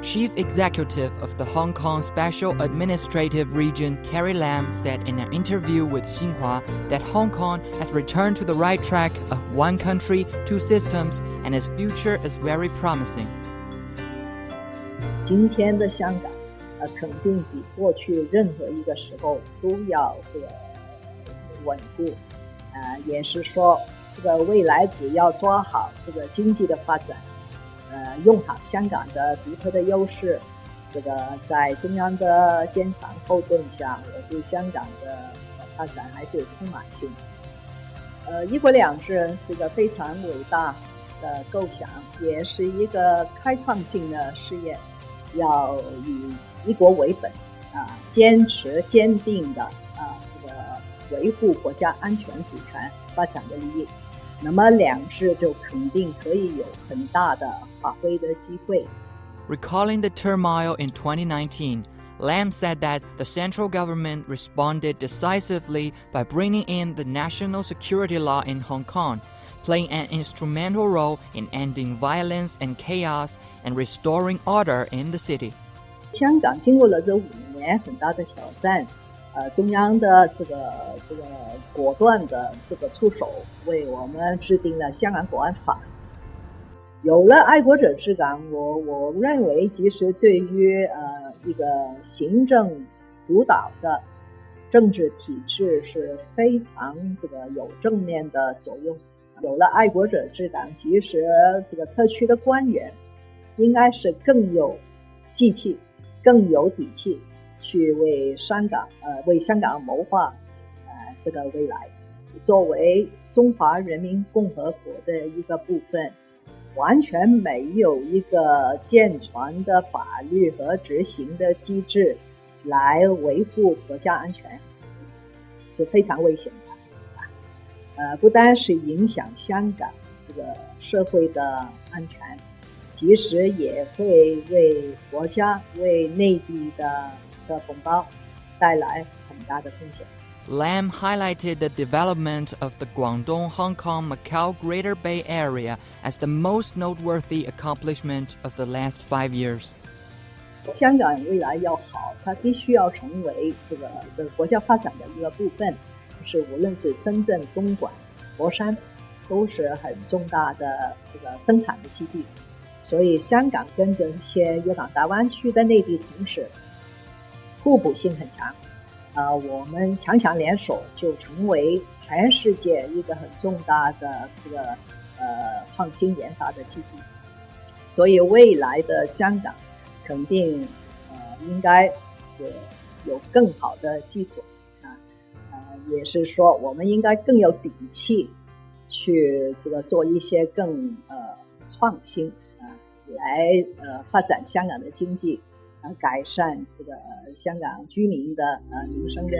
Chief Executive of the Hong Kong Special Administrative Region, Carrie Lam, said in an interview with Xinhua that Hong Kong has returned to the right track of one country, two systems, and its future is very promising. 今天的香港，肯定比过去任何一个时候都要稳固，也是说未来只要抓好经济的发展。用好香港的独特的优势，在中央的坚强后盾下，我对香港的发展还是充满信心。一国两制是个非常伟大的构想，也是一个开创性的事业，要以一国为本，坚持坚定的维护国家安全主权发展的利益。那么两制就肯定可以有很大的发挥的机会。 Recalling the turmoil in 2019, Lam said that the central government responded decisively by bringing in the national security law in Hong Kong, playing an instrumental role in ending violence and chaos and restoring order in the city. 香港经过了这5年很大的挑战，中央的果断的出手，为我们制定了香港国安法。有了爱国者治港，我认为其实对于一个行政主导的政治体制是非常有正面的作用。有了爱国者治港，其实特区的官员应该是更有志气，更有底气。去为香港谋划未来。作为中华人民共和国的一个部分，完全没有一个健全的法律和执行的机制来维护国家安全，是非常危险的。不单是影响香港社会的安全，其实也会为国家为内地的同胞带来很大的风险。 Lam highlighted the development of the Guangdong, Hong Kong, Macau Greater Bay Area as the most noteworthy accomplishment of the last 5 years. 香港未来要好，它必须要成为这个国家发展的一个部分，就是无论是深圳、东莞、佛山，都是很重大的生产的基地。所以香港跟这些粤港大湾区的内地城市互补性很强，我们强强联手，就成为全世界一个很重大的创新研发的基地。所以未来的香港肯定应该是有更好的基础，也是说我们应该更有底气去做一些更创新来发展香港的经济。改善香港居民的民生的